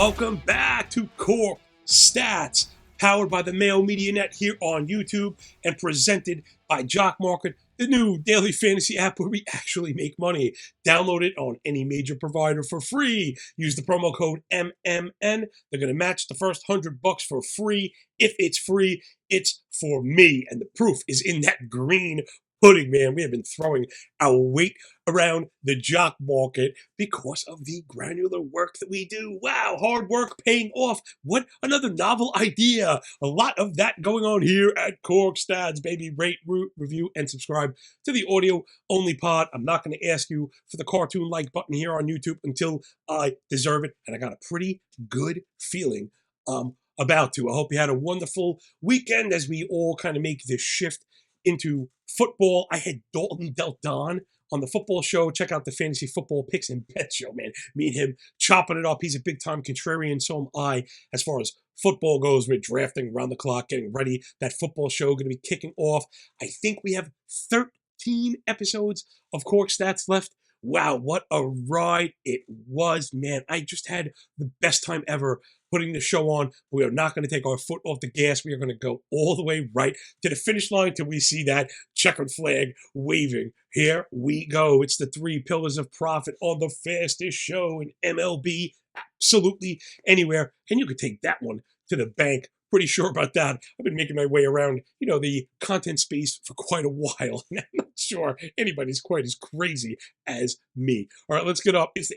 Welcome back to Core Stats, powered by the Mayo Media Net here on YouTube and presented by Jock Market, the new daily fantasy app where we actually make money. Download it on any major provider for free. Use the promo code MMN. They're going to match the first $100 for free. If it's free, it's for me. And the proof is in that green pudding, man. We have been throwing our weight around the Jock Market because of the granular work that we do. Wow, hard work paying off. What another novel idea. A lot of that going on here at Core Stats, baby. Rate, review, and subscribe to the audio-only pod. I'm not going to ask you for the cartoon like button here on YouTube until I deserve it, and I got a pretty good feeling about to. I hope you had a wonderful weekend as we all kind of make this shift into football. I had Dalton Del Don on the football show. Check out the fantasy football picks and bet show, man. Me and him chopping it up. He's a big-time contrarian, so am I. As far as football goes, we're drafting around the clock, getting ready. That football show going to be kicking off. I think we have 13 episodes of Core Stats left. Wow, what a ride it was, man. I just had the best time ever putting the show on. We are not going to take our foot off the gas. We are going to go all the way right to the finish line till we see that checkered flag waving. Here we go. It's the 3 pillars of profit on the fastest show in MLB, absolutely anywhere. And you could take that one to the bank. Pretty sure about that. I've been making my way around, the content space for quite a while, and I'm not sure anybody's quite as crazy as me. All right, let's get up. It's the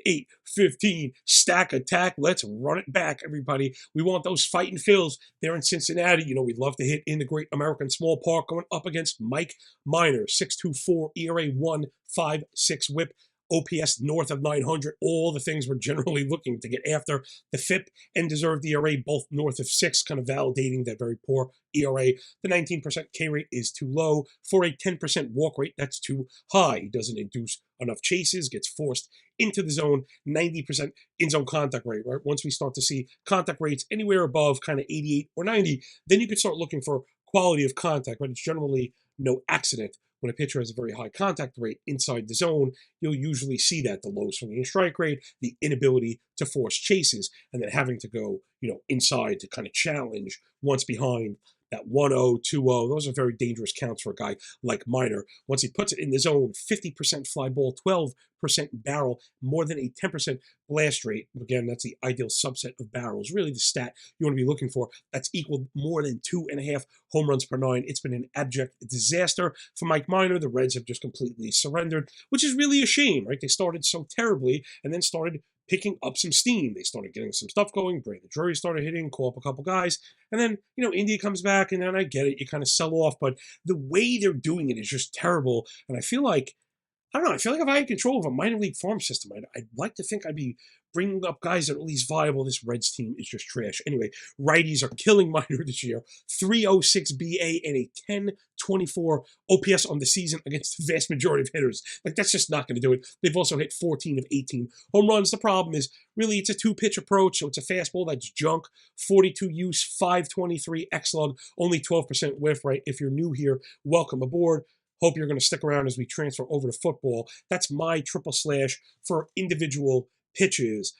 8:15 stack attack. Let's run it back, everybody. We want those fighting Phils there in Cincinnati. We'd love to hit in the Great American Small Park going up against Mike Minor, 6.24 ERA, 1.56 WHIP. OPS north of 900, all the things we're generally looking to get after. The FIP and deserved ERA both north of 6, kind of validating that very poor ERA. The 19% K rate is too low. For a 10% walk rate, that's too high. He doesn't induce enough chases, gets forced into the zone. 90% in-zone contact rate, right? Once we start to see contact rates anywhere above kind of 88 or 90, then you could start looking for quality of contact, right? It's generally no accident. When a pitcher has a very high contact rate inside the zone, you'll usually see that, the low swinging strike rate, the inability to force chases, and then having to go, inside to kind of challenge once behind that 1-0, 2-0. Those are very dangerous counts for a guy like Minor. Once he puts it in the zone, 50% fly ball, 12% barrel, more than a 10% blast rate. Again, that's the ideal subset of barrels. Really the stat you want to be looking for. That's equaled more than 2.5 home runs per 9. It's been an abject disaster for Mike Minor. The Reds have just completely surrendered, which is really a shame, right? They started so terribly and then started picking up some steam. They started getting some stuff going. Brandon Drury started hitting, call up a couple guys. And then, India comes back, and then I get it. You kind of sell off. But the way they're doing it is just terrible. And I feel like if I had control of a minor league farm system, I'd like to think I'd be bringing up guys that are at least viable. This Reds team is just trash. Anyway, righties are killing Minor this year. 306 BA and a 1024 OPS on the season against the vast majority of hitters. That's just not going to do it. They've also hit 14 of 18 home runs. The problem is, really, it's a 2-pitch approach, so it's a fastball that's junk. 42 use, 523 X-Lug, only 12% whiff, right? If you're new here, welcome aboard. Hope you're going to stick around as we transfer over to football. That's my triple slash for individual pitches.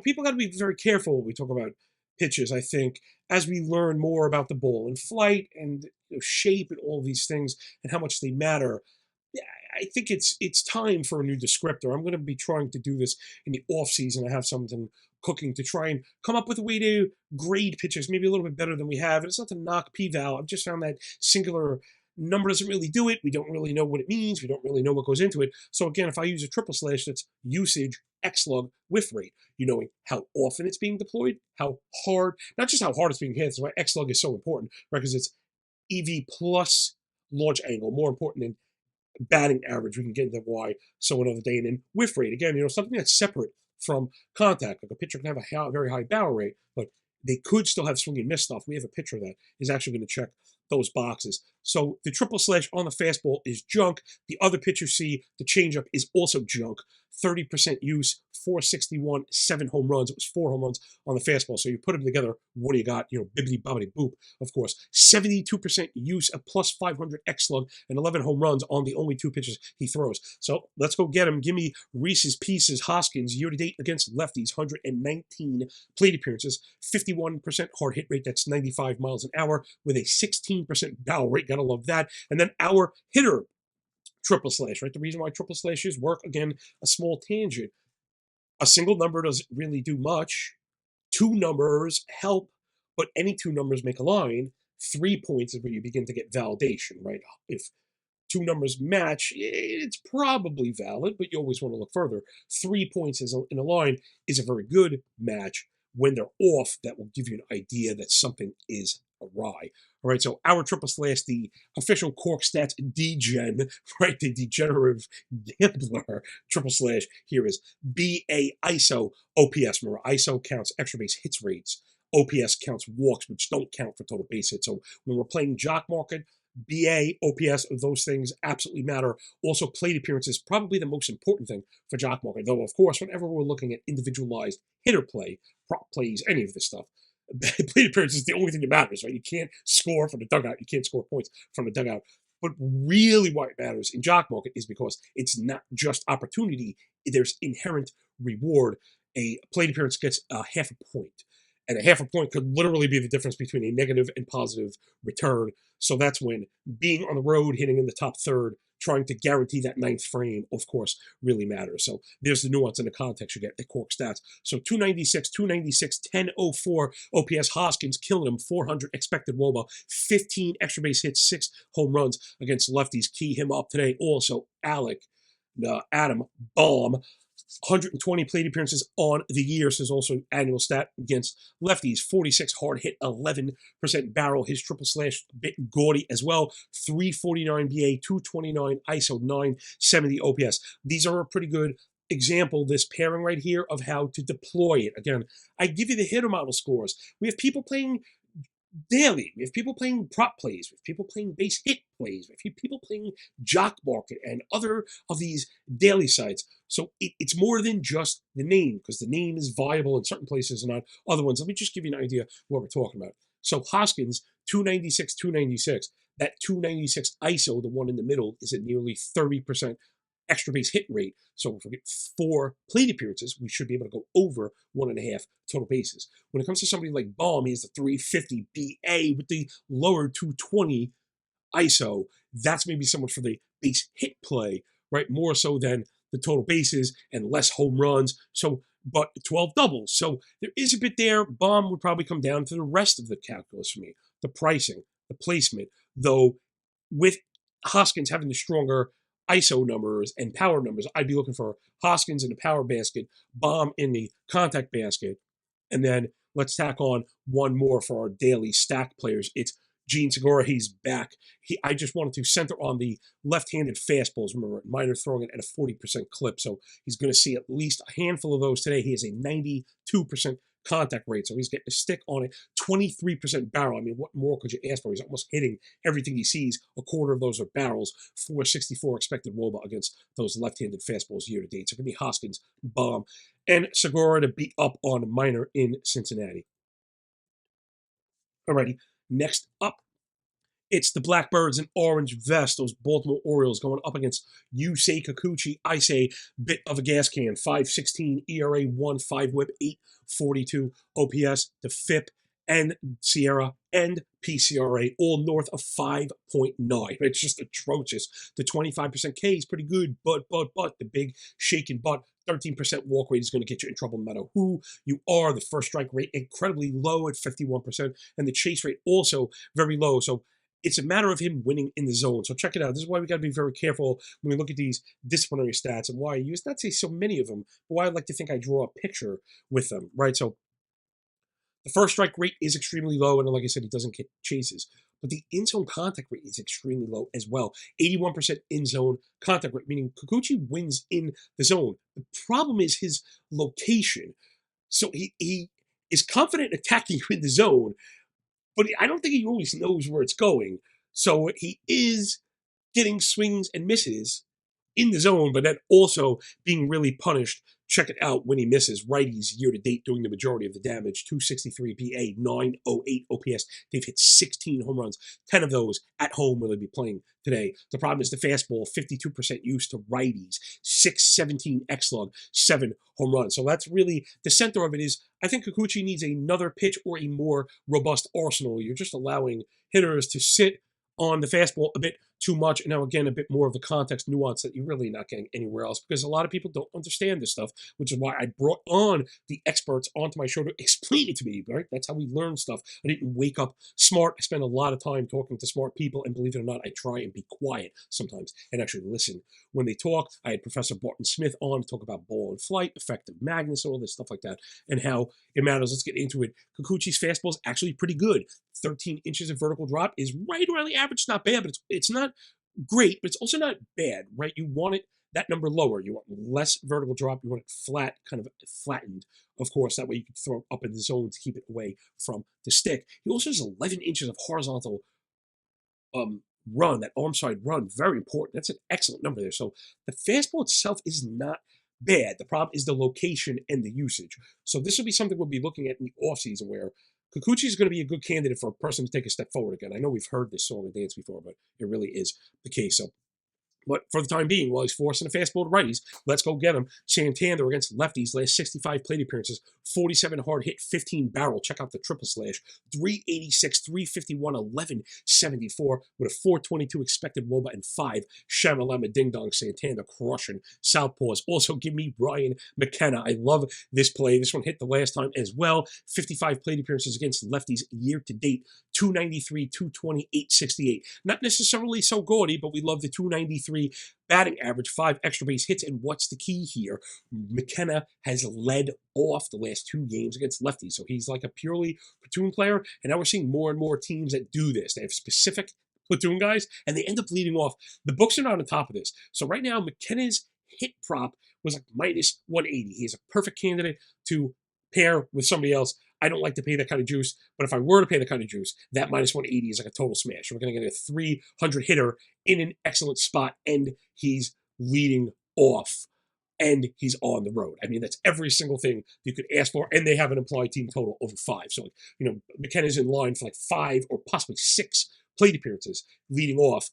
People got to be very careful when we talk about pitches, I think, as we learn more about the ball and flight and shape and all these things and how much they matter. I think it's time for a new descriptor. I'm going to be trying to do this in the off season. I have something cooking to try and come up with a way to grade pitches, maybe a little bit better than we have. And it's not to knock P-Val. I've just found that singular number doesn't really do it. We don't really know what it means. We don't really know what goes into it. So again, if I use a triple slash, that's usage, X-Lug, whiff rate. Knowing how often it's being deployed, how hard, not just how hard it's being hit. That's why X-Lug is so important, right? Because it's EV plus launch angle, more important than batting average. We can get into why so another day. And then whiff rate, again, something that's separate from contact. Like a pitcher can have a very high barrel rate, but they could still have swing and miss stuff. We have a pitcher that is actually going to check those boxes. So the triple slash on the fastball is junk. The other pitch you see, the changeup, is also junk. 30% use, 461, 7 home runs. It was 4 home runs on the fastball. So you put them together, what do you got? Bibbidi bobbidi boop, of course. 72% use, a plus 500 X slug, and 11 home runs on the only 2 pitches he throws. So let's go get him. Give me Reese's Pieces Hoskins year to date against lefties, 119 plate appearances, 51% hard hit rate. That's 95 miles an hour with a 16% barrel rate. Gotta love that. And then our hitter triple slash, right? The reason why triple slashes work, again, a small tangent. A single number doesn't really do much. 2 numbers help, but any 2 numbers make a line. 3 points is where you begin to get validation, right? If 2 numbers match, it's probably valid, but you always want to look further. 3 points in a line is a very good match. When they're off, that will give you an idea that something is awry. All right, so our triple slash, the official Cork Stats degen, right, the degenerative gambler triple slash here is BA ISO OPS. Remember, ISO counts extra base hits rates. OPS counts walks, which don't count for total base hits. So when we're playing Jock Market, BA, OPS, those things absolutely matter. Also, plate appearances, probably the most important thing for Jock Market. Though, of course, whenever we're looking at individualized hitter play, prop plays, any of this stuff, plate appearance is the only thing that matters, right? You can't score from the dugout. You can't score points from the dugout. But really why it matters in Jock Market is because it's not just opportunity. There's inherent reward. A plate appearance gets a half a point. And a half a point could literally be the difference between a negative and positive return. So that's when being on the road, hitting in the top third, trying to guarantee that 9th frame, of course, really matters. So there's the nuance and the context you get at Cork Stats. So 296, 1004 OPS. Hoskins killing him, 400 expected WOBA, 15 extra base hits, 6 home runs against lefties. Key him up today. Also, Adam Baum, 120 plate appearances on the year. So there's also annual stat against lefties. 46 hard hit, 11% barrel. His triple slash a bit gaudy as well. 349 BA, 229 ISO, 970 OPS. These are a pretty good example, this pairing right here, of how to deploy it. Again, I give you the hitter model scores. We have people playing daily. We have people playing prop plays. We have people playing base hit plays. We have people playing Jock Market and other of these daily sites. So it's more than just the name, because the name is viable in certain places and not other ones. Let me just give you an idea of what we're talking about. So Hoskins, 296, 296. That 296 ISO, the one in the middle, is at nearly 30% extra base hit rate. So if we get 4 plate appearances, we should be able to go over 1.5 total bases. When it comes to somebody like Baum, he has the 350 BA with the lower 220 ISO. That's maybe someone for the base hit play, right? More so than the total bases and less home runs. So, but 12 doubles. So there is a bit there. Baum would probably come down to the rest of the calculus for me. The pricing, the placement, though with Hoskins having the stronger ISO numbers and power numbers, I'd be looking for Hoskins in the power basket, Baum in the contact basket, and then let's tack on one more for our daily stack players. It's Gene Segura. He's back. I just wanted to center on the left-handed fastballs. Remember, Minor throwing it at a 40% clip, so he's going to see at least a handful of those today. He has a 92% contact rate, so he's getting a stick on it. 23% barrel. I mean, what more could you ask for? He's almost hitting everything he sees. A quarter of those are barrels. 464 expected WOBA against those left-handed fastballs year to date. So it can be Hoskins, Baum, and Segura to beat up on Minor in Cincinnati. Alrighty, next up, it's the Blackbirds in orange vest, those Baltimore Orioles going up against Yusei Kikuchi. I say bit of a gas can. 5.16 ERA, 1.5 whip, 8.42 OPS. The FIP and Sierra and PCRA all north of 5.9. It's just atrocious. The 25% K is pretty good, but the big shaking butt, 13% walk rate is going to get you in trouble no matter who you are. The first strike rate incredibly low at 51%, and the chase rate also very low. So it's a matter of him winning in the zone. So check it out. This is why we got to be very careful when we look at these disciplinary stats, and why I use not to say so many of them, but why I like to think I draw a picture with them, right? So the first strike rate is extremely low, and like I said, he doesn't get chases. But the in-zone contact rate is extremely low as well. 81% in-zone contact rate, meaning Kikuchi wins in the zone. The problem is his location. So he is confident attacking you in the zone, but I don't think he always knows where it's going. So he is getting swings and misses in the zone, but then also being really punished. Check it out when he misses. Righties year to date doing the majority of the damage. 263 PA, 908 OPS. They've hit 16 home runs. 10 of those at home will they be playing today. The problem is the fastball, 52% use to righties, 617 X-log, 7 home runs. So that's really the center of it is I think Kikuchi needs another pitch or a more robust arsenal. You're just allowing hitters to sit on the fastball a bit too much. And now, again, a bit more of the context nuance that you're really not getting anywhere else because a lot of people don't understand this stuff, which is why I brought on the experts onto my show to explain it to me, right? That's how we learn stuff. I didn't wake up smart. I spend a lot of time talking to smart people, and believe it or not, I try and be quiet sometimes and actually listen when they talk. I had Professor Barton Smith on to talk about ball and flight, effective magnets, all this stuff like that, and how it matters. Let's get into it. Kikuchi's fastball is actually pretty good. 13 inches of vertical drop is right around the average. It's not bad, but it's not great, but it's also not bad, right? You want it that number lower. You want less vertical drop. You want it flat, kind of flattened, of course. That way you can throw it up in the zone to keep it away from the stick. He also has 11 inches of horizontal run, that arm side run. Very important. That's an excellent number there. So the fastball itself is not bad. The problem is the location and the usage. So this will be something we'll be looking at in the offseason where Kikuchi is going to be a good candidate for a person to take a step forward again. I know we've heard this song and dance before, but it really is the case. So, but for the time being, while he's forcing a fastball to righties, let's go get him. Santander against lefties, last 65 plate appearances, 47 hard hit, 15 barrel. Check out the triple slash. 386, 351, 1174 with a 422 expected WOBA and 5 Shamalama Ding Dong. Santander crushing southpaws. Also, give me Brian McKenna. I love this play. This one hit the last time as well. 55 plate appearances against lefties year to date. 293, 220, 868. Not necessarily so gaudy, but we love the 293 batting average, 5 extra base hits. And what's the key here? McKenna has led off the last 2 games against lefties. So he's like a purely platoon player. And now we're seeing more and more teams that do this. They have specific platoon guys, and they end up leading off. The books are not on top of this. So right now, McKenna's hit prop was like minus 180. He's a perfect candidate to pair with somebody else. I don't like to pay that kind of juice, but if I were to pay that kind of juice, that minus 180 is like a total smash. We're going to get a 300 hitter in an excellent spot, and he's leading off, and he's on the road. I mean, that's every single thing you could ask for, and they have an implied team total over 5. So, McKenna's in line for like 5 or possibly 6 plate appearances leading off.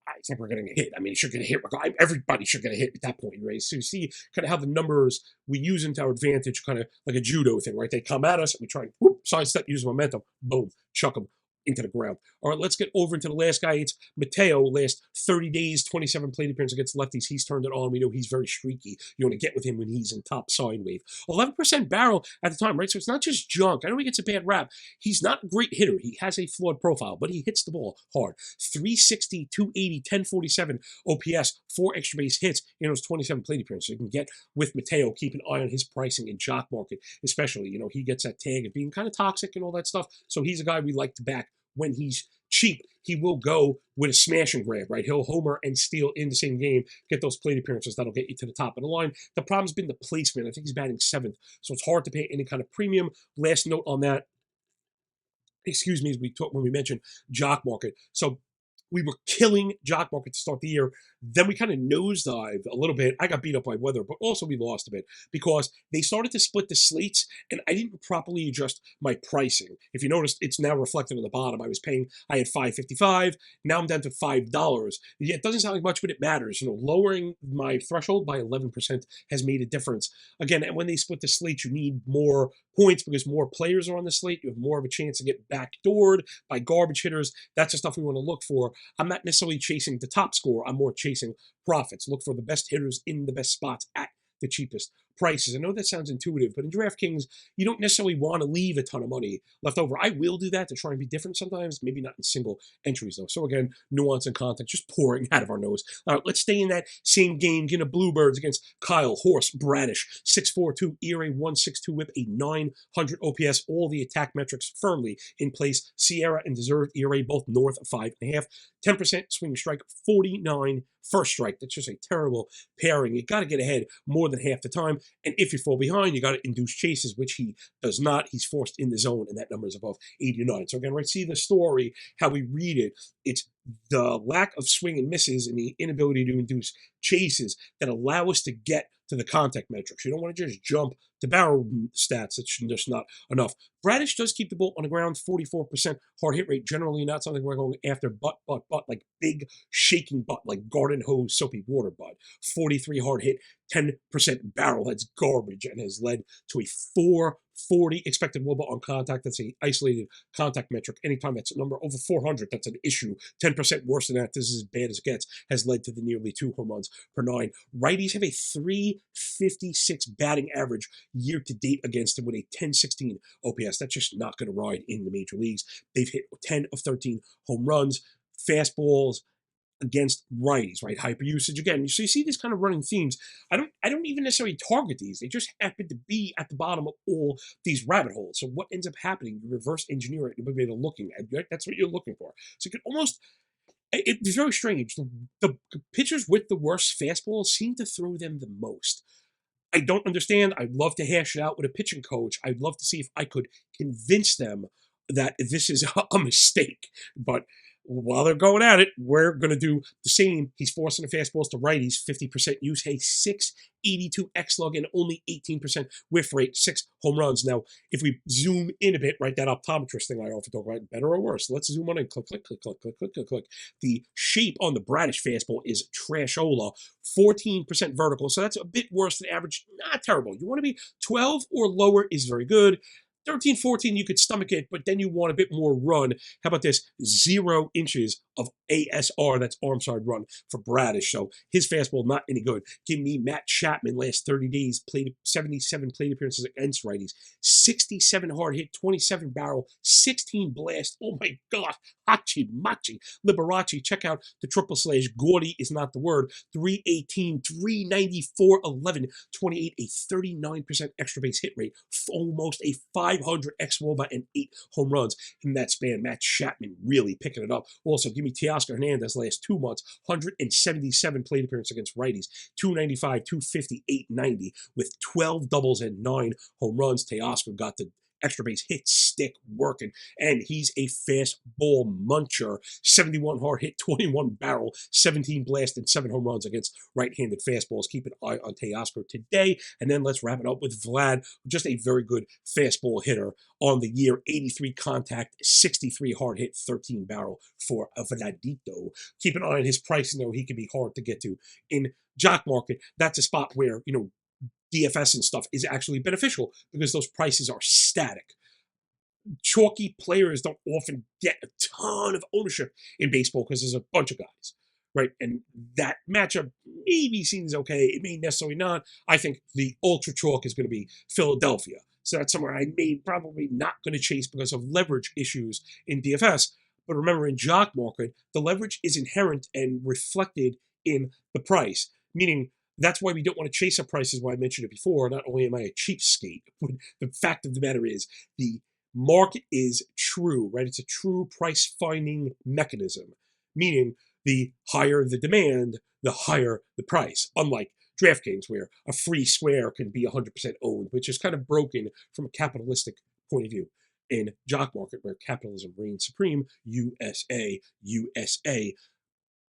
I think we're getting a hit. I mean, he should get a hit. Everybody should get a hit at that point, right? So you see kind of how the numbers we use into our advantage, kind of like a judo thing, right? They come at us, and we try and sidestep, use momentum, boom, chuck them into the ground. All right, let's get over into the last guy. It's Mayo. Last 30 days, 27 plate appearances against lefties. He's turned it on. We know he's very streaky. You want to get with him when he's in top sine wave. 11% barrel at the time, right? So it's not just junk. I know he gets a bad rap. He's not a great hitter. He has a flawed profile, but he hits the ball hard. 360, 280, 1047 OPS, 4 extra base hits in those 27 plate appearances. So you can get with Mayo. Keep an eye on his pricing in Jock Market, especially. He gets that tag of being kind of toxic and all that stuff. So he's a guy we like to back. When he's cheap, he will go with a smash and grab, right? He'll homer and steal in the same game, get those plate appearances. That'll get you to the top of the line. The problem's been the placement. I think he's batting 7th, so it's hard to pay any kind of premium. Last note on that, excuse me, as we talked when we mentioned Jock Market. So we were killing Jock Market to start the year. Then we kind of nosedived a little bit. I got beat up by weather, but also we lost a bit because they started to split the slates, and I didn't properly adjust my pricing. If you noticed, it's now reflected on the bottom. I had $5.55. Now I'm down to $5. Yeah, it doesn't sound like much, but it matters. Lowering my threshold by 11% has made a difference. Again, and when they split the slate, you need more points because more players are on the slate. You have more of a chance to get backdoored by garbage hitters. That's the stuff we want to look for. I'm not necessarily chasing the top score. I'm more chasing profits. Look for the best hitters in the best spots at the cheapest prices. I know that sounds intuitive, but in DraftKings, you don't necessarily want to leave a ton of money left over. I will do that to try and be different sometimes, maybe not in single entries, though. So again, nuance and content just pouring out of our nose. All right, let's stay in that same game. Get a Bluebirds against Kyle Horse Bradish. 6.42 ERA, 1.62 whip, a 900 OPS. All the attack metrics firmly in place. Sierra and Deserved ERA both north of 5.5. 10% swing strike, 49 first strike. That's just a terrible pairing. You got to get ahead more than half the time. And if you fall behind, you got to induce chases, which he does not. He's forced in the zone, and that number is above 89. So again, right, see the story, how we read it. It's the lack of swing and misses and the inability to induce chases that allow us to get to the contact metrics. You don't want to just jump to barrel stats. It's just not enough. Bradish does keep the ball on the ground, 44% hard hit rate. Generally not something we're going after, but, like big shaking butt, like garden hose soapy water butt. 43 hard hit, 10% barrel. That's garbage and has led to a 440 expected wOBA on contact. That's a isolated contact metric. Anytime that's a number over 400, that's an issue. 10% worse than that. This is as bad as it gets. Has led to the nearly 2 home runs per 9. Righties have a 356 batting average year to date against him with a 1016 OPS. That's just not going to ride in the major leagues. They've hit 10 of 13 home runs. Fastballs against righties, right? Hyper usage again. So you see these kind of running themes. I don't even necessarily target these. They just happen to be at the bottom of all these rabbit holes. So what ends up happening? You reverse engineer it. You'll be able to looking at it. That's what you're looking for. So you can almost. It's very strange. The pitchers with the worst fastballs seem to throw them the most. I don't understand. I'd love to hash it out with a pitching coach. I'd love to see if I could convince them that this is a mistake. But while they're going at it, we're going to do the same. He's forcing the fastballs to righties, 50% use, hey, 682 X-lug and only 18% whiff rate, 6 home runs. Now, if we zoom in a bit, right, that optometrist thing I often talk about, better or worse, let's zoom on in, click, click, click, click, click, click, click, click. The shape on the Bradish fastball is trashola, 14% vertical, so that's a bit worse than average, not terrible. You want to be 12 or lower is very good. 13, 14, you could stomach it, but then you want a bit more run. How about this? 0 inches of ASR, that's arm side run for Bradish. So his fastball, not any good. Give me Matt Chapman, last 30 days, played 77 plate appearances against righties, 67 hard hit, 27 barrel, 16 blast. Oh my God. Hachi Machi. Liberace, check out the triple slash. Gaudy is not the word. 318, 394, 11, 28, a 39% extra base hit rate, almost a 500 xWOBA and 8 home runs in that span. Matt Chapman really picking it up. Also, give me Teoscar Hernandez last 2 months, 177 plate appearances against righties, 295, 250, 890 with 12 doubles and 9 home runs. Teoscar got the extra base hit stick working, and he's a fastball muncher. 71 hard hit, 21 barrel, 17 blast, and 7 home runs against right-handed fastballs. Keep an eye on Teoscar today, and then let's wrap it up with Vlad, just a very good fastball hitter on the year. 83 contact, 63 hard hit, 13 barrel for Vladito. Keep an eye on his pricing, though. He can be hard to get to in Jock Market. That's a spot where, DFS and stuff is actually beneficial because those prices are static. Chalky players don't often get a ton of ownership in baseball because there's a bunch of guys, right? And that matchup maybe seems okay. It may necessarily not. I think the ultra chalk is going to be Philadelphia. So that's somewhere I may probably not going to chase because of leverage issues in DFS. But remember, in Jock Market, the leverage is inherent and reflected in the price, meaning that's why we don't want to chase up prices. Why I mentioned it before. Not only am I a cheapskate, but the fact of the matter is the market is true, right? It's a true price finding mechanism, meaning the higher the demand, the higher the price. Unlike DraftKings, where a free square can be 100% owned, which is kind of broken from a capitalistic point of view. In Jock Market, where capitalism reigns supreme, USA, USA,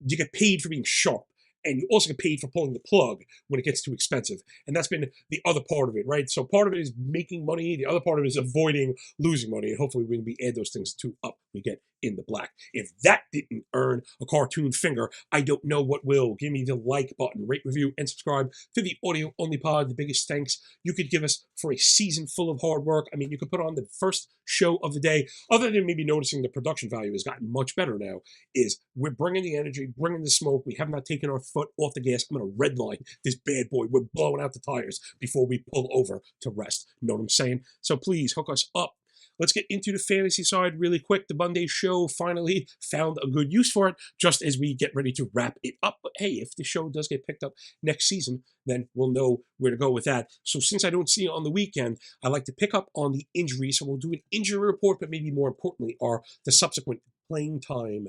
you get paid for being sharp. And you also get paid for pulling the plug when it gets too expensive. And that's been the other part of it, right? So part of it is making money. The other part of it is avoiding losing money. And hopefully when we add those things two up, we get in the black. If that didn't earn a cartoon finger, I don't know what will. Give me the like button, rate, review, and subscribe to the audio only pod. The biggest thanks you could give us for a season full of hard work. I mean, you could put on the first show of the day, other than maybe noticing the production value has gotten much better now, is we're bringing the energy, bringing the smoke. We have not taken our foot off the gas. I'm going to redline this bad boy. We're blowing out the tires before we pull over to rest. Know what I'm saying? So please hook us up. Let's get into the fantasy side really quick. The Monday show finally found a good use for it just as we get ready to wrap it up. But hey, if the show does get picked up next season, then we'll know where to go with that. So since I don't see it on the weekend, I like to pick up on the injuries. So we'll do an injury report, but maybe more importantly are the subsequent playing time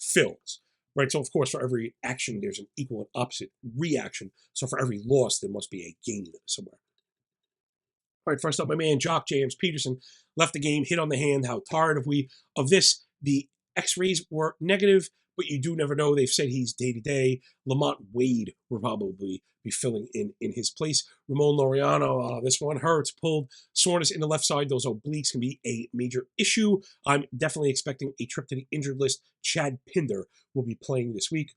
fills. Right, so of course, for every action, there's an equal and opposite reaction. So for every loss, there must be a gain somewhere. All right, first up, my man Jock James Peterson left the game, hit on the hand. How tired of we of this? The X-rays were negative, but you do never know. They've said he's day-to-day. Lamont Wade will probably be filling in his place. Ramon Laureano, this one hurts. Pulled soreness in the left side. Those obliques can be a major issue. I'm definitely expecting a trip to the injured list. Chad Pinder will be playing this week.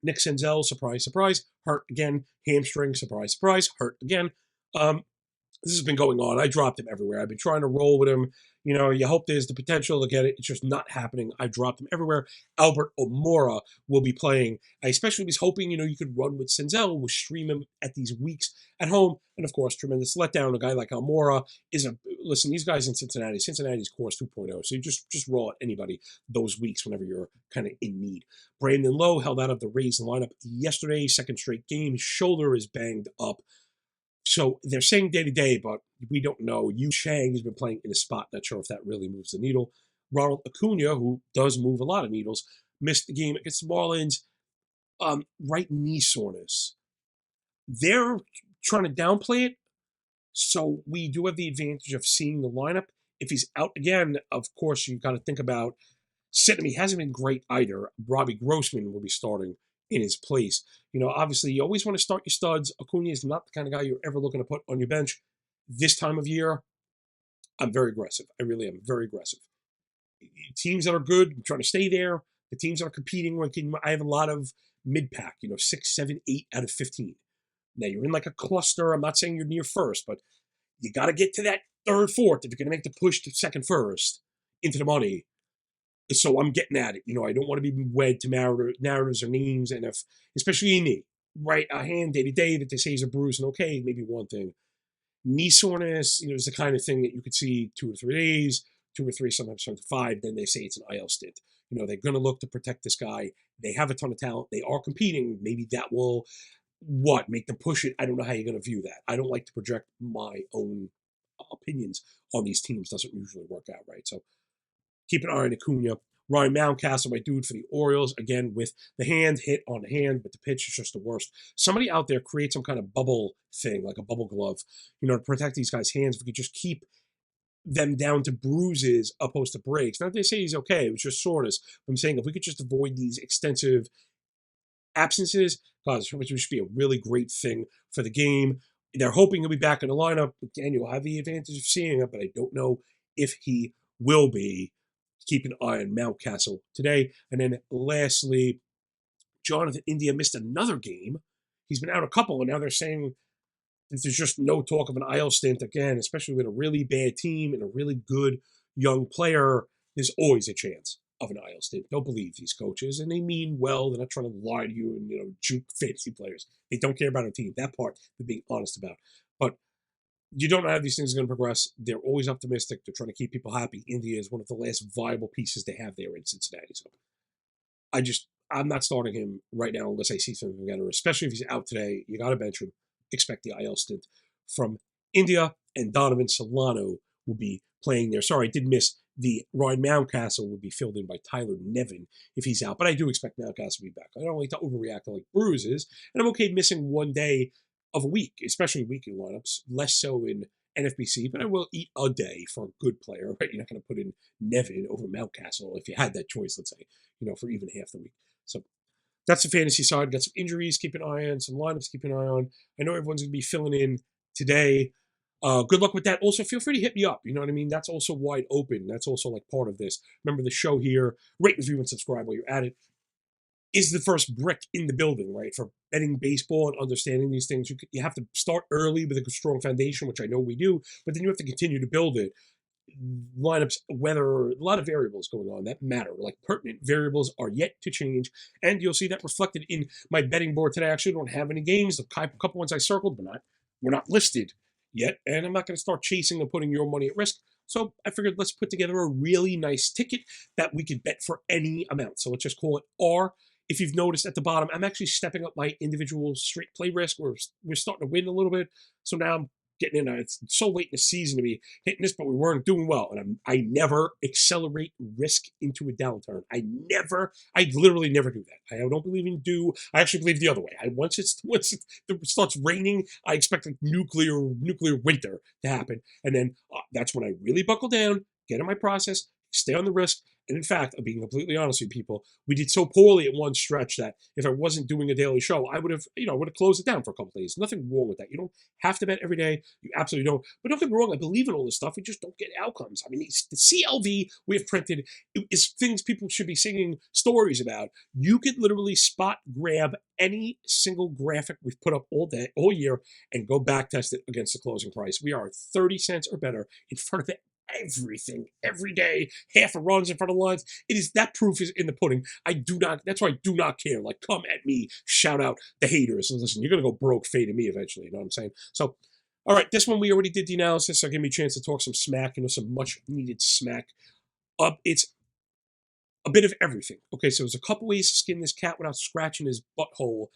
Nick Senzel, surprise, surprise, hurt again. Hamstring, surprise, surprise, hurt again. This has been going on. I dropped him everywhere. I've been trying to roll with him. You hope there's the potential to get it. It's just not happening. I dropped him everywhere. Albert O'Mora will be playing. I especially was hoping, you could run with Senzel. We'll stream him at these weeks at home. And, of course, tremendous letdown. A guy like O'Mora listen, these guys in Cincinnati, Cincinnati's course 2.0. So you just roll at anybody those weeks whenever you're kind of in need. Brandon Lowe held out of the Rays lineup yesterday. Second straight game. His shoulder is banged up. So they're saying day-to-day, but we don't know. Yu Chang has been playing in a spot. Not sure if that really moves the needle. Ronald Acuna, who does move a lot of needles, missed the game against the Marlins. Right knee soreness. They're trying to downplay it, so we do have the advantage of seeing the lineup. If he's out again, of course, you've got to think about sitting him. He hasn't been great either. Robbie Grossman will be starting in his place. Obviously, you always want to start your studs. Acuna is not the kind of guy you're ever looking to put on your bench. This time of year, I'm very aggressive. I really am very aggressive. Teams that are good, I'm trying to stay there. The teams that are competing, I have a lot of mid-pack, 6, 7, 8 out of 15. Now, you're in like a cluster. I'm not saying you're near first, but you got to get to that third, fourth if you're going to make the push to second, first into the money. So I'm getting at it. I don't want to be wed to narratives or names, and if, especially in knee, right? A hand day-to-day that they say is a bruise, and okay, maybe one thing. Knee soreness, is the kind of thing that you could see 2 or 3 days, 2 or 3, sometimes 5. Then they say it's an IL stint. They're going to look to protect this guy. They have a ton of talent. They are competing. Maybe that will, make them push it. I don't know how you're going to view that. I don't like to project my own opinions on these teams. Doesn't usually work out right. So keep an eye on Acuna. Ryan Mountcastle, my dude for the Orioles, again, with the hand hit on the hand, but the pitch is just the worst. Somebody out there create some kind of bubble thing, like a bubble glove, to protect these guys' hands. If we could just keep them down to bruises opposed to breaks. Now, they say he's okay. It was just soreness. I'm saying if we could just avoid these extensive absences, which would be a really great thing for the game. They're hoping he'll be back in the lineup. Again, you'll have the advantage of seeing it, but I don't know if he will be. Keep an eye on Mountcastle today. And then lastly, Jonathan India missed another game. He's been out a couple, and now they're saying that there's just no talk of an IL stint again, especially with a really bad team and a really good young player. There's always a chance of an IL stint. Don't believe these coaches, and they mean well. They're not trying to lie to you and juke fantasy players. They don't care about a team. That part they're being honest about. But you don't know how these things are going to progress. They're always optimistic. They're trying to keep people happy. India is one of the last viable pieces they have there in Cincinnati. So I'm not starting him right now unless I see something together, especially if he's out today. You got to bench him. Expect the IL stint from India, and Donovan Solano will be playing there. Sorry, I did miss the Ryan Mountcastle will be filled in by Tyler Nevin if he's out, but I do expect Mountcastle to be back. I don't like to overreact to like bruises, and I'm okay missing one day of a week, especially weekly lineups, less so in NFBC, but I will eat a day for a good player, right? You're not going to put in Nevin over Mountcastle if you had that choice, let's say, for even half the week. So that's the fantasy side. Got some injuries, keep an eye on, some lineups, keep an eye on. I know everyone's going to be filling in today. Good luck with that. Also, feel free to hit me up. You know what I mean? That's also wide open. That's also like part of this. Remember the show here. Rate, review, and subscribe while you're at it. Is the first brick in the building, right? For betting baseball and understanding these things, you have to start early with a strong foundation, which I know we do, but then you have to continue to build it. Lineups, weather, a lot of variables going on that matter. Like pertinent variables are yet to change, and you'll see that reflected in my betting board today. I actually don't have any games. A couple ones I circled, but we're not listed yet, and I'm not going to start chasing and putting your money at risk. So I figured let's put together a really nice ticket that we could bet for any amount. So let's just call it R. If you've noticed at the bottom, I'm actually stepping up my individual straight play risk. We're starting to win a little bit. So now I'm getting in. It's so late in the season to be hitting this, but we weren't doing well. And I never accelerate risk into a downturn. I literally never do that. I don't believe in do. I actually believe the other way. Once it starts raining, I expect a nuclear winter to happen. And then that's when I really buckle down, get in my process, stay on the risk, And in fact, I'm being completely honest with you people, we did so poorly at one stretch that if I wasn't doing a daily show, I would have, closed it down for a couple days. Nothing wrong with that. You don't have to bet every day. You absolutely don't. But don't get me wrong, I believe in all this stuff. We just don't get outcomes. I mean, the CLV we have printed is things people should be singing stories about. You could literally spot grab any single graphic we've put up all day, all year, and go back test it against the closing price. We are 30 cents or better in front of everything every day, half a runs in front of lines. It is that proof is in the pudding. That's why I do not care. Like, come at me, shout out the haters. So listen, you're gonna go broke fading me eventually, you know what I'm saying? So all right, this one we already did the analysis, so give me a chance to talk some smack, some much needed smack. It's a bit of everything. Okay, so there's a couple ways to skin this cat without scratching his butthole,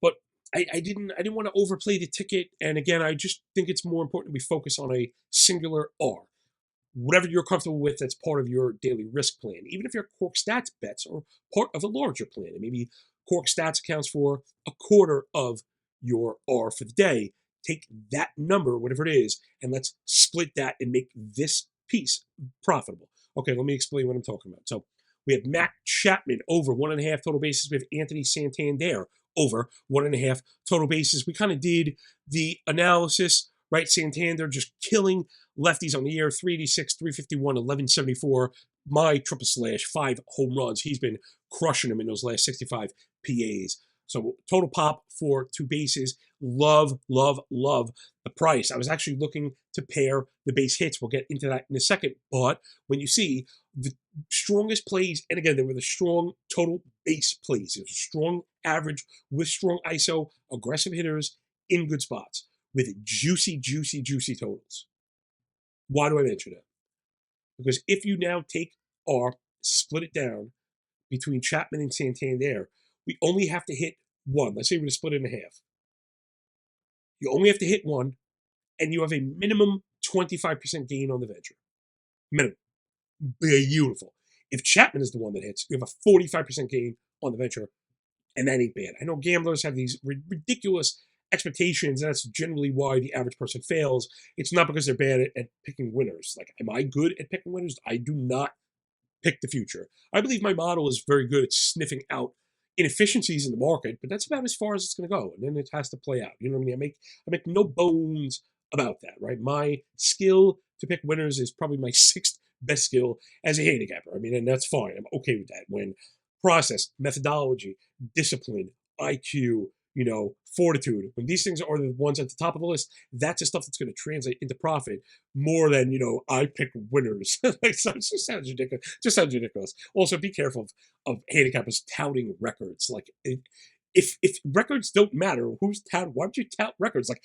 but I didn't want to overplay the ticket. And again, I just think it's more important we focus on a singular R. Whatever you're comfortable with, that's part of your daily risk plan. Even if your Cork Stats bets are part of a larger plan, and maybe Cork Stats accounts for a quarter of your R for the day, take that number, whatever it is, and let's split that and make this piece profitable. Okay, let me explain what I'm talking about. So we have Matt Chapman over 1.5 total bases. We have Anthony Santander over 1.5 total bases. We kind of did the analysis, right? Santander just killing lefties on the year, 386, 351, 1174. My triple slash, 5 home runs. He's been crushing them in those last 65 PAs. So total pop for 2 bases. Love, love, love the price. I was actually looking to pair the base hits. We'll get into that in a second. But when you see the strongest plays, and again, they were the strong total base plays. It was a strong average with strong ISO, aggressive hitters in good spots with juicy, juicy, juicy totals. Why do I mention that? Because if you now take R, split it down between Chapman and Santander, we only have to hit one. Let's say we're going to split it in half. You only have to hit one, and you have a minimum 25% gain on the venture. Minimum. Beautiful. If Chapman is the one that hits, you have a 45% gain on the venture, and that ain't bad. I know gamblers have these ridiculous expectations, and that's generally why the average person fails. It's not because they're bad at picking winners. Like, am I good at picking winners? I do not pick the future. I believe my model is very good at sniffing out inefficiencies in the market, but that's about as far as it's going to go, and then it has to play out. You know what I mean? I make no bones about that, right? My skill to pick winners is probably my 6th best skill as a handicapper. I mean, and that's fine. I'm okay with that. When process, methodology, discipline, IQ, fortitude, when these things are the ones at the top of the list, that's the stuff that's going to translate into profit more than, I pick winners. It just sounds ridiculous. Also, be careful of handicappers touting records. Like, if records don't matter, who's touting? Why don't you tout records? Like,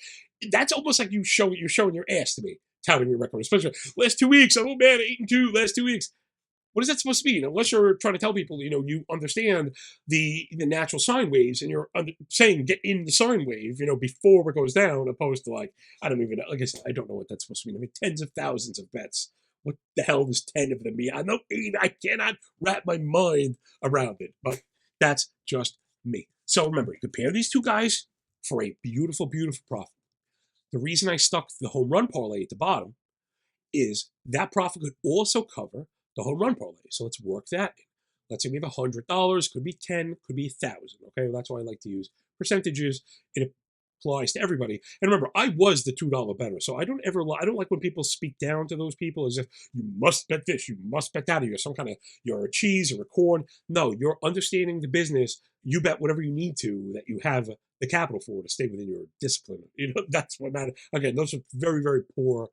that's almost like you're showing your ass to me, touting your record, especially last 2 weeks. Oh man, 8-2 last 2 weeks. What is that supposed to mean? Unless you're trying to tell people, you understand the natural sine waves, and you're saying get in the sine wave, before it goes down, opposed to I don't even know. Like I said, I don't know what that's supposed to mean. I mean, tens of thousands of bets. What the hell does 10 of them mean? I know 8. I cannot wrap my mind around it, but that's just me. So remember, you compare these two guys for a beautiful, beautiful profit. The reason I stuck the home run parlay at the bottom is that profit could also cover the home run parlay. So let's work that in. Let's say we have $100, could be 10, could be 1,000. Okay, well, that's why I like to use percentages. It applies to everybody. And remember, I was the $2 bettor, so I don't like when people speak down to those people as if you must bet this, you must bet that, or you're a cheese or a corn. No, you're understanding the business. You bet whatever you need to that you have the capital for to stay within your discipline. That's what matters. Again, those are very, very poor.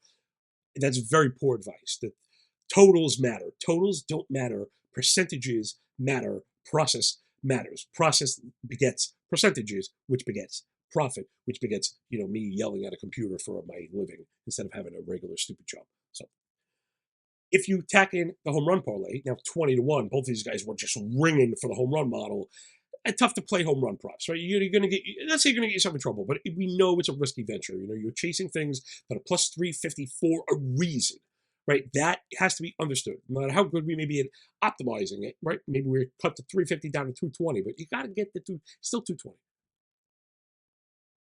That's very poor advice. The totals matter. Totals don't matter. Percentages matter. Process matters. Process begets percentages, which begets profit, which begets, me yelling at a computer for my living instead of having a regular stupid job. So if you tack in the home run parlay, now 20-1, both of these guys were just ringing for the home run model. It's tough to play home run props, right? You're going to get, let's say you're going to get yourself in trouble, but we know it's a risky venture. You're chasing things that are plus 350 for a reason, right? That has to be understood. No matter how good we may be at optimizing it, right? Maybe we're cut to 350 down to 220, but you got to get still 220.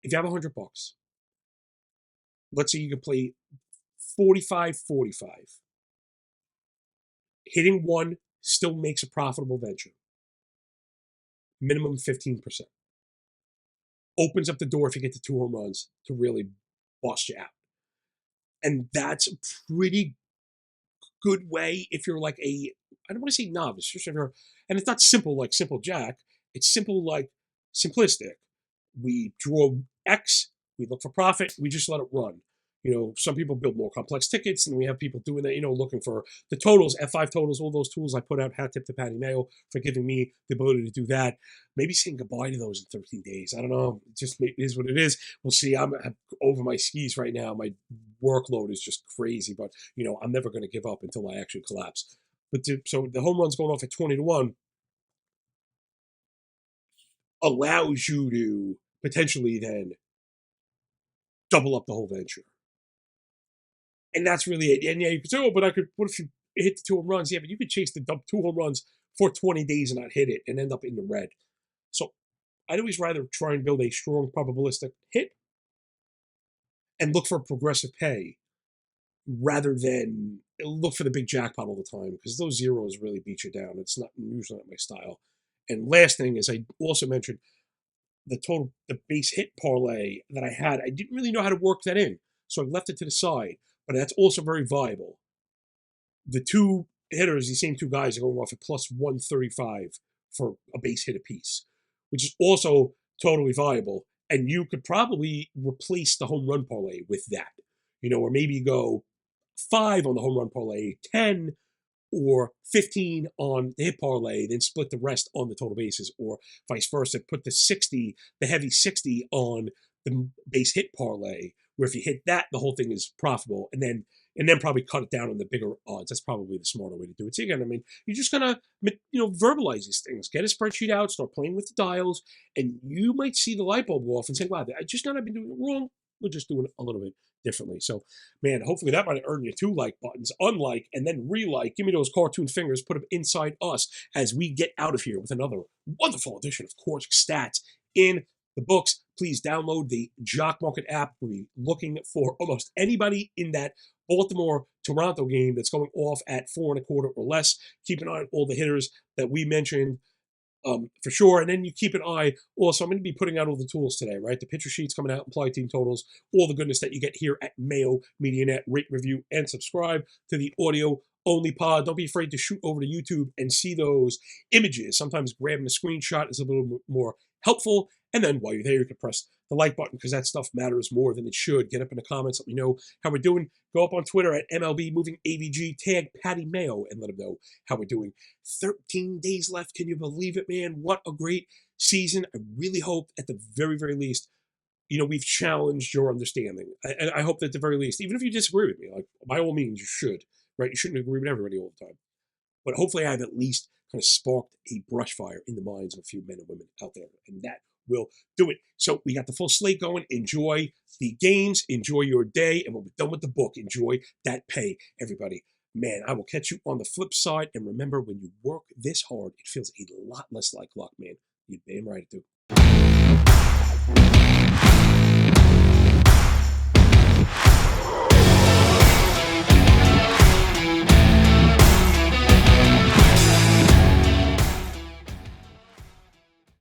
If you have $100, let's say you can play 45-45. Hitting one still makes a profitable venture. Minimum 15%. Opens up the door if you get to 2 home runs to really bust you out. And that's a pretty good way if you're like I don't want to say novice, just if you're, and it's not simple like Simple Jack. It's simple like simplistic. We draw X, we look for profit, we just let it run. Some people build more complex tickets, and we have people doing that, looking for the totals, F5 totals, all those tools. I put out hat tip to Patty Mayo for giving me the ability to do that. Maybe saying goodbye to those in 13 days. I don't know. It just is what it is. We'll see. I'm over my skis right now. My workload is just crazy, but, I'm never going to give up until I actually collapse. But so the home run's going off at 20-1 allows you to potentially then double up the whole venture. And that's really it. And yeah, you could say, but what if you hit the 2 home runs? Yeah, but you could chase the 2 home runs for 20 days and not hit it and end up in the red. So I'd always rather try and build a strong probabilistic hit and look for progressive pay rather than look for the big jackpot all the time, because those zeros really beat you down. It's not usually not my style. And last thing is, I also mentioned the base hit parlay that I had. I didn't really know how to work that in, so I left it to the side. But that's also very viable. The 2 hitters, these same 2 guys, are going off at plus 135 for a base hit apiece, which is also totally viable. And you could probably replace the home run parlay with that, or maybe go 5 on the home run parlay, 10 or 15 on the hit parlay, then split the rest on the total bases, or vice versa. Put the heavy 60 on the base hit parlay, where if you hit that, the whole thing is profitable, and then probably cut it down on the bigger odds. That's probably the smarter way to do it. So again, you just gotta, verbalize these things. Get a spreadsheet out, start playing with the dials, and you might see the light bulb go off and say, wow, I just know I've been doing it wrong. We're just doing it a little bit differently. So, man, hopefully that might earn you 2 like buttons, unlike, and then re-like. Give me those cartoon fingers, put them inside us as we get out of here with another wonderful edition of Course Stats in the books. Please download the Jock Market app. We'll be looking for almost anybody in that Baltimore-Toronto game that's going off at 4.25 or less. Keep an eye on all the hitters that we mentioned. For sure. And then you keep an eye. Also, I'm going to be putting out all the tools today, right? The pitcher sheets coming out, apply team totals, all the goodness that you get here at Mayo Media Net. Rate, review, and subscribe to the audio only pod. Don't be afraid to shoot over to YouTube and see those images. Sometimes grabbing a screenshot is a little bit more helpful. And then while you're there, you can press the like button, because that stuff matters more than it should. Get up in the comments, let me know how we're doing. Go up on Twitter at MLB Moving AVG, tag Patty Mayo, and let him know how we're doing. 13 days left. Can you believe it, man? What a great season. I really hope at the very, very least, we've challenged your understanding. And I hope that at the very least, even if you disagree with me, like, by all means, you should, right? You shouldn't agree with everybody all the time. But hopefully I've at least kind of sparked a brush fire in the minds of a few men and women out there. And that will do it. So we got the full slate going. Enjoy the games. Enjoy your day. And when we're done with the book, enjoy that pay, everybody. Man, I will catch you on the flip side. And remember, when you work this hard, it feels a lot less like luck, man. You're damn right it do.